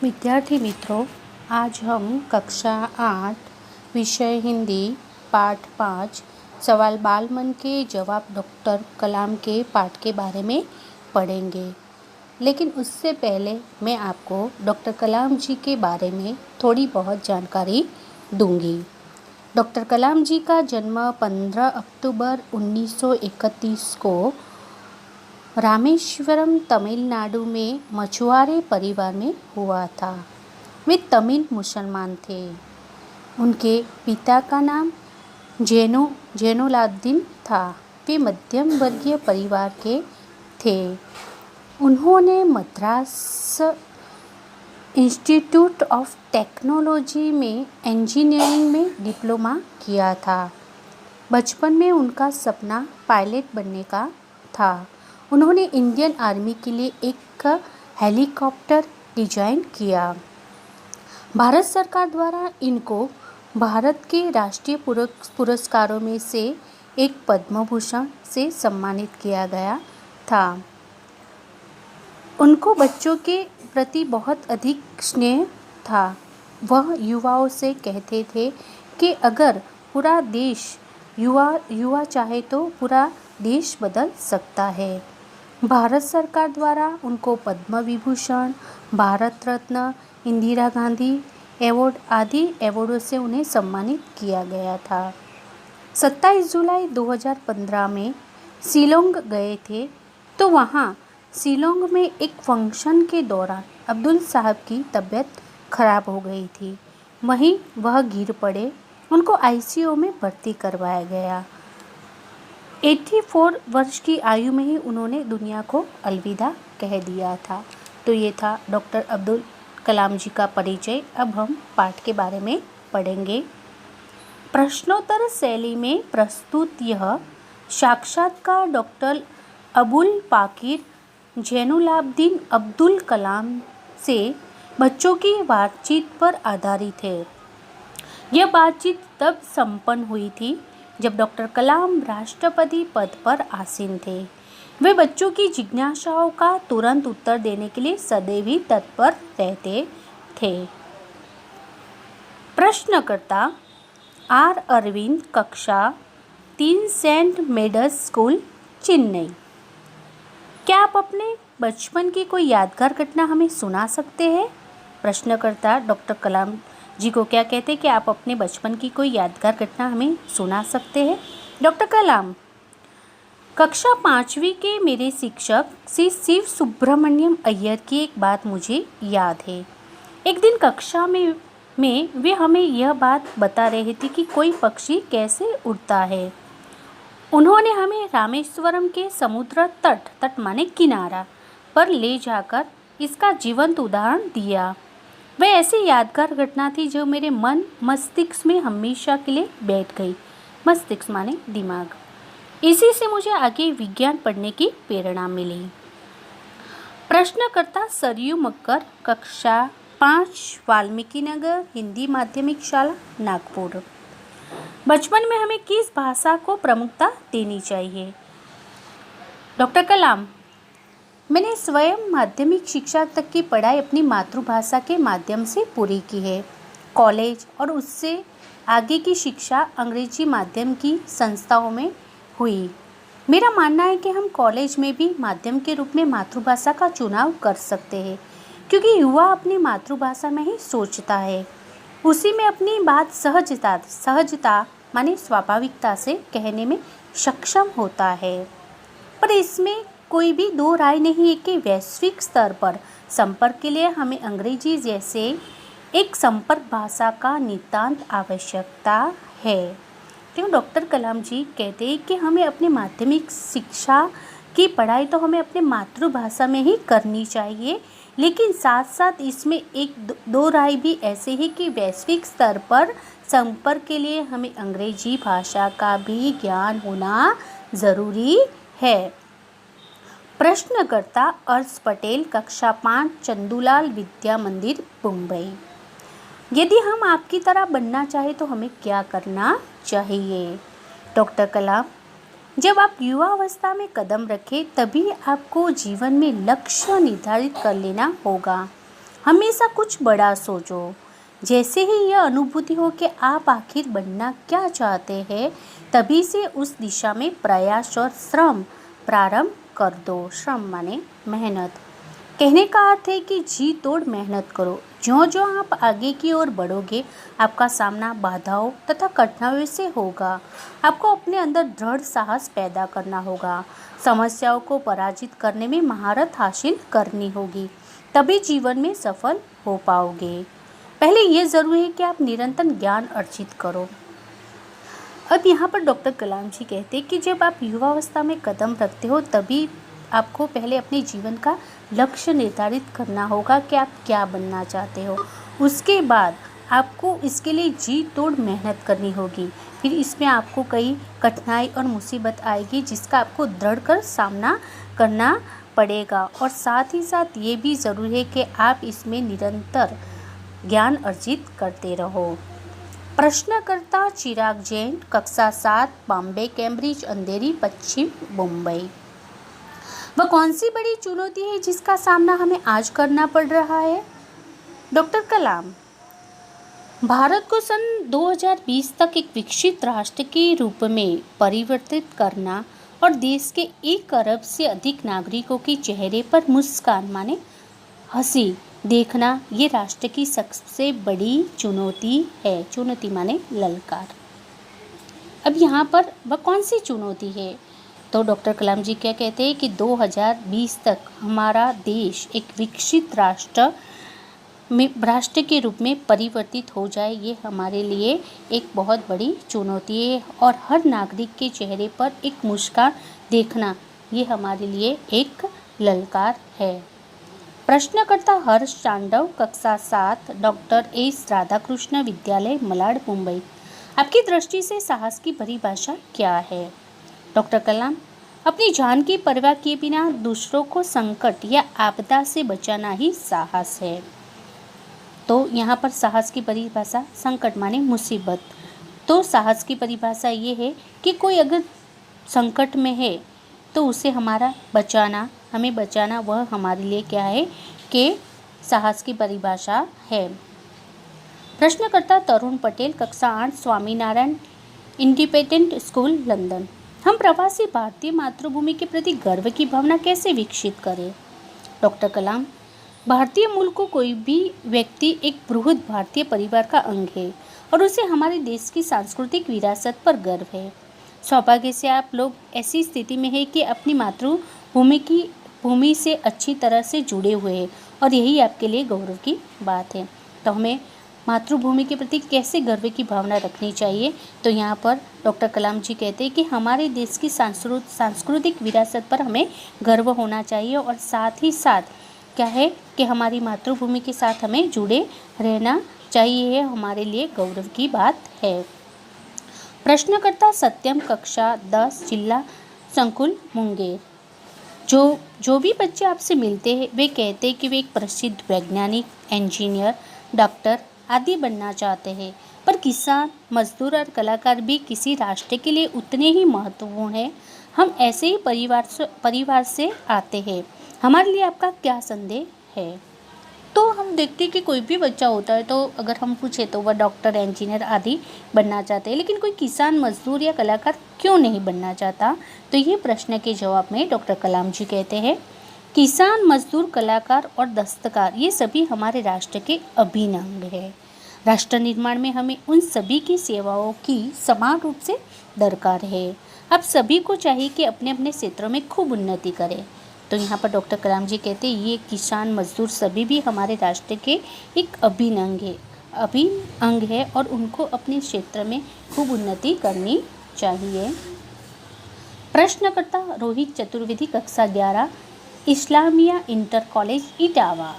विद्यार्थी मित्रों, आज हम कक्षा 8 विषय हिंदी पाठ 5 सवाल बाल मन के जवाब डॉक्टर कलाम के पाठ के बारे में पढ़ेंगे। लेकिन उससे पहले मैं आपको डॉक्टर कलाम जी के बारे में थोड़ी बहुत जानकारी दूंगी। डॉक्टर कलाम जी का जन्म 15 अक्टूबर 1931 को रामेश्वरम तमिलनाडु में मछुआरे परिवार में हुआ था। वे तमिल मुसलमान थे। उनके पिता का नाम जैनुलाब्दीन था। वे मध्यम वर्गीय परिवार के थे। उन्होंने मद्रास इंस्टीट्यूट ऑफ टेक्नोलॉजी में इंजीनियरिंग में डिप्लोमा किया था। बचपन में उनका सपना पायलट बनने का था। उन्होंने इंडियन आर्मी के लिए एक हेलीकॉप्टर डिजाइन किया। भारत सरकार द्वारा इनको भारत के राष्ट्रीय पुरस्कारों में से एक पद्म भूषण से सम्मानित किया गया था। उनको बच्चों के प्रति बहुत अधिक स्नेह था। वह युवाओं से कहते थे कि अगर पूरा देश युवा चाहे तो पूरा देश बदल सकता है। भारत सरकार द्वारा उनको पद्म विभूषण, भारत रत्न, इंदिरा गांधी अवार्ड आदि अवार्डों से उन्हें सम्मानित किया गया था। 27 जुलाई 2015 में शिलोंग गए थे तो वहाँ शिलोंग में एक फंक्शन के दौरान अब्दुल साहब की तबीयत खराब हो गई थी। वहीं वह गिर पड़े। उनको आईसीयू में भर्ती करवाया गया। 84 वर्ष की आयु में ही उन्होंने दुनिया को अलविदा कह दिया था। तो ये था डॉक्टर अब्दुल कलाम जी का परिचय। अब हम पाठ के बारे में पढ़ेंगे। प्रश्नोत्तर शैली में प्रस्तुत यह साक्षात्कार डॉक्टर अबुल पाकिर जैनुलाब्दीन अब्दुल कलाम से बच्चों की बातचीत पर आधारित है। यह बातचीत तब संपन्न हुई थी जब डॉक्टर कलाम राष्ट्रपति पद पर आसीन थे। वे बच्चों की जिज्ञासाओं का तुरंत उत्तर देने के लिए सदैव ही तत्पर रहते थे। प्रश्नकर्ता आर अरविंद, कक्षा 3, सेंट मेडस स्कूल, चेन्नई। क्या आप अपने बचपन की कोई यादगार घटना हमें सुना सकते हैं? प्रश्नकर्ता डॉक्टर कलाम जी को क्या कहते हैं कि आप अपने बचपन की कोई यादगार घटना हमें सुना सकते हैं? डॉक्टर कलाम, कक्षा 5वीं के मेरे शिक्षक श्री शिव सुब्रमण्यम अय्यर की एक बात मुझे याद है। एक दिन कक्षा में वे हमें यह बात बता रहे थे कि कोई पक्षी कैसे उड़ता है। उन्होंने हमें रामेश्वरम के समुद्र तट माने किनारा पर ले जाकर इसका जीवंत उदाहरण दिया। वह ऐसी यादगार घटना थी जो मेरे मन मस्तिष्क में हमेशा के लिए बैठ गई। मस्तिष्क माने दिमाग। इसी से मुझे आगे विज्ञान पढ़ने की प्रेरणा मिली। प्रश्नकर्ता सरयू मक्कर, कक्षा 5, वाल्मीकि नगर हिंदी माध्यमिक शाला, नागपुर। बचपन में हमें किस भाषा को प्रमुखता देनी चाहिए? डॉक्टर कलाम, मैंने स्वयं माध्यमिक शिक्षा तक की पढ़ाई अपनी मातृभाषा के माध्यम से पूरी की है। कॉलेज और उससे आगे की शिक्षा अंग्रेजी माध्यम की संस्थाओं में हुई। मेरा मानना है कि हम कॉलेज में भी माध्यम के रूप में मातृभाषा का चुनाव कर सकते हैं, क्योंकि युवा अपनी मातृभाषा में ही सोचता है। उसी में अपनी बात सहजता माने स्वाभाविकता से कहने में सक्षम होता है। पर इसमें कोई भी दो राय नहीं है कि वैश्विक स्तर पर संपर्क के लिए हमें अंग्रेजी जैसे एक संपर्क भाषा का नितांत आवश्यकता है। क्यों डॉक्टर कलाम जी कहते हैं कि हमें अपनी माध्यमिक शिक्षा की पढ़ाई तो हमें अपने मातृभाषा में ही करनी चाहिए, लेकिन साथ साथ इसमें एक दो राय भी ऐसे ही कि वैश्विक स्तर पर संपर्क के लिए हमें अंग्रेजी भाषा का भी ज्ञान होना ज़रूरी है। प्रश्नकर्ता अर्श पटेल, कक्षा 5, चंदूलाल विद्या मंदिर, मुंबई। यदि हम आपकी तरह बनना चाहें तो हमें क्या करना चाहिए? डॉक्टर कलाम, जब आप युवावस्था में कदम रखें तभी आपको जीवन में लक्ष्य निर्धारित कर लेना होगा। हमेशा कुछ बड़ा सोचो। जैसे ही यह अनुभूति हो कि आप आखिर बनना क्या चाहते हैं, तभी से उस दिशा में प्रयास और श्रम प्रारंभ कर दो। श्रम माने मेहनत। कहने का अर्थ है कि जी तोड़ मेहनत करो। ज्यों-ज्यों आप आगे की ओर बढ़ोगे, आपका सामना बाधाओं तथा कठिनाइयों से होगा। आपको अपने अंदर दृढ़ साहस पैदा करना होगा। समस्याओं को पराजित करने में महारत हासिल करनी होगी, तभी जीवन में सफल हो पाओगे। पहले ये ज़रूरी है कि आप निरंतर ज्ञान अर्जित करो। अब यहाँ पर डॉक्टर कलाम जी कहते हैं कि जब आप युवावस्था में कदम रखते हो, तभी आपको पहले अपने जीवन का लक्ष्य निर्धारित करना होगा कि आप क्या बनना चाहते हो। उसके बाद आपको इसके लिए जी तोड़ मेहनत करनी होगी। फिर इसमें आपको कई कठिनाई और मुसीबत आएगी, जिसका आपको दृढ़ कर सामना करना पड़ेगा। और साथ ही साथ ये भी ज़रूरी है कि आप इसमें निरंतर ज्ञान अर्जित करते रहो। प्रश्नकर्ता चिराग जैन, कक्षा 7, बॉम्बे कैम्ब्रिज अंधेरी, पश्चिम मुंबई। वह कौन सी बड़ी चुनौती है जिसका सामना हमें आज करना पड़ रहा है? डॉक्टर कलाम, भारत को सन 2020 तक एक विकसित राष्ट्र के रूप में परिवर्तित करना और देश के 1 अरब से अधिक नागरिकों के चेहरे पर मुस्कान माने हंसी देखना, ये राष्ट्र की सबसे बड़ी चुनौती है। चुनौती माने ललकार। अब यहाँ पर वह कौन सी चुनौती है? तो डॉक्टर कलाम जी क्या कहते हैं कि 2020 तक हमारा देश एक विकसित राष्ट्र के रूप में परिवर्तित हो जाए, ये हमारे लिए एक बहुत बड़ी चुनौती है। और हर नागरिक के चेहरे पर एक मुस्कान देखना, ये हमारे लिए एक ललकार है। प्रश्नकर्ता हर्ष चांडव, कक्षा 7, डॉक्टर एस राधाकृष्ण विद्यालय, मलाड, मुंबई। आपकी दृष्टि से साहस की परिभाषा क्या है? डॉक्टर कलाम, अपनी जान की परवाह किए बिना दूसरों को संकट या आपदा से बचाना ही साहस है। तो यहाँ पर साहस की परिभाषा, संकट माने मुसीबत, तो साहस की परिभाषा ये है कि कोई अगर संकट में है तो उसे हमें बचाना, वह हमारे लिए क्या है कि साहस की परिभाषा है। प्रश्नकर्ता तरुण पटेल, कक्षा 8, स्वामीनारायण इंडिपेंडेंट स्कूल, लंदन। हम प्रवासी भारतीय मातृभूमि के प्रति गर्व की भावना कैसे विकसित करें? डॉक्टर कलाम, भारतीय मूल को कोई भी व्यक्ति एक बृहद भारतीय परिवार का अंग है और उसे हमारे देश की सांस्कृतिक विरासत पर गर्व है। सौभाग्य से आप लोग ऐसी स्थिति में है कि अपनी भूमि से अच्छी तरह से जुड़े हुए हैं और यही आपके लिए गौरव की बात है। तो हमें मातृभूमि के प्रति कैसे गर्व की भावना रखनी चाहिए? तो यहाँ पर डॉक्टर कलाम जी कहते हैं कि हमारे देश की सांस्कृतिक विरासत पर हमें गर्व होना चाहिए और साथ ही साथ क्या है कि हमारी मातृभूमि के साथ हमें जुड़े रहना चाहिए, यह हमारे लिए गौरव की बात है। प्रश्नकर्ता सत्यम, कक्षा 10, जिला संकुल, मुंगेर। जो भी बच्चे आपसे मिलते हैं वे कहते हैं कि वे एक प्रसिद्ध वैज्ञानिक, इंजीनियर, डॉक्टर आदि बनना चाहते हैं, पर किसान, मजदूर और कलाकार भी किसी राष्ट्र के लिए उतने ही महत्वपूर्ण हैं। हम ऐसे ही परिवार से आते हैं। हमारे लिए आपका क्या संदेश है? तो हम देखते हैं कि कोई भी बच्चा होता है तो अगर हम पूछे तो वह डॉक्टर, इंजीनियर आदि बनना चाहते हैं, लेकिन कोई किसान, मजदूर या कलाकार क्यों नहीं बनना चाहता? तो ये प्रश्न के जवाब में डॉक्टर कलाम जी कहते हैं, किसान, मजदूर, कलाकार और दस्तकार ये सभी हमारे राष्ट्र के अभिन्न अंग है। राष्ट्र निर्माण में हमें उन सभी की सेवाओं की समान रूप से दरकार है। अब सभी को चाहिए कि अपने अपने क्षेत्रों में खूब उन्नति करें। तो यहाँ पर डॉक्टर कलाम जी कहते हैं ये किसान, मजदूर सभी भी हमारे राष्ट्र के एक अभिन्न अंग है और उनको अपने क्षेत्र में खूब उन्नति करनी चाहिए। प्रश्नकर्ता रोहित चतुर्वेदी, कक्षा 11, इस्लामिया इंटर कॉलेज, इटावा।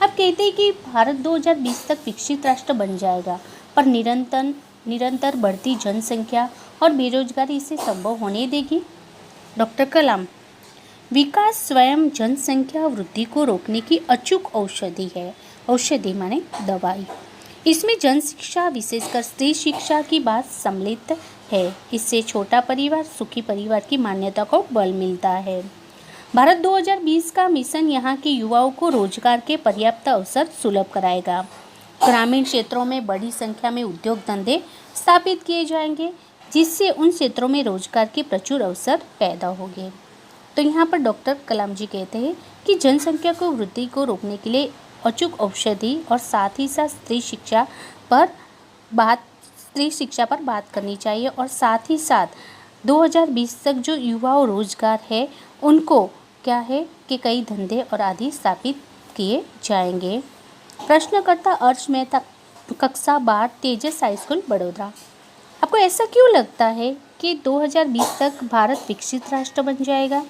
आप कहते हैं कि भारत 2020 तक विकसित राष्ट्र बन जाएगा, पर निरंतर बढ़ती जनसंख्या और बेरोजगारी इसे संभव होने देगी? डॉक्टर कलाम, विकास स्वयं जनसंख्या वृद्धि को रोकने की अचूक औषधि है। औषधि माने दवाई। इसमें जन शिक्षा, विशेषकर स्त्री शिक्षा की बात सम्मिलित है। इससे छोटा परिवार, सुखी परिवार की मान्यता को बल मिलता है। भारत 2020 का मिशन यहाँ के युवाओं को रोजगार के पर्याप्त अवसर सुलभ कराएगा। ग्रामीण क्षेत्रों में बड़ी संख्या में उद्योग धंधे स्थापित किए जाएंगे, जिससे उन क्षेत्रों में रोजगार के प्रचुर अवसर पैदा होंगे। तो यहाँ पर डॉक्टर कलाम जी कहते हैं कि जनसंख्या को वृद्धि को रोकने के लिए अचूक औषधि और साथ ही साथ स्त्री शिक्षा पर बात करनी चाहिए, और साथ ही साथ 2020 तक जो युवाओं रोजगार है उनको क्या है कि कई धंधे और आदि स्थापित किए जाएंगे। प्रश्नकर्ता अर्श मेहता, कक्षा 12, तेजस हाई स्कूल, बड़ौदा। आपको ऐसा क्यों लगता है कि 2020 तक भारत विकसित राष्ट्र बन जाएगा?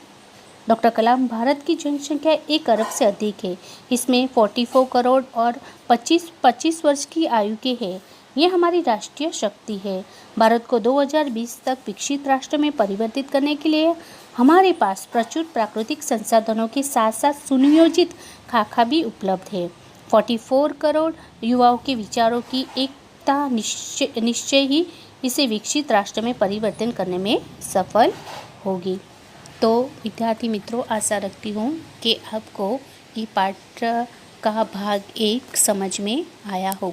डॉक्टर कलाम, भारत की जनसंख्या 1 अरब से अधिक है। इसमें 44 करोड़ और 25 वर्ष की आयु के हैं। ये हमारी राष्ट्रीय शक्ति है। भारत को 2020 तक विकसित राष्ट्र में परिवर्तित करने के लिए हमारे पास प्रचुर प्राकृतिक संसाधनों के साथ साथ सुनियोजित खाका भी उपलब्ध है। 44 करोड़ युवाओं के विचारों की एकता निश्चय ही इसे विकसित राष्ट्र में परिवर्तन करने में सफल होगी। तो विद्यार्थी मित्रों, आशा रखती हूँ कि आपको ये पाठ का भाग 1 समझ में आया होगा।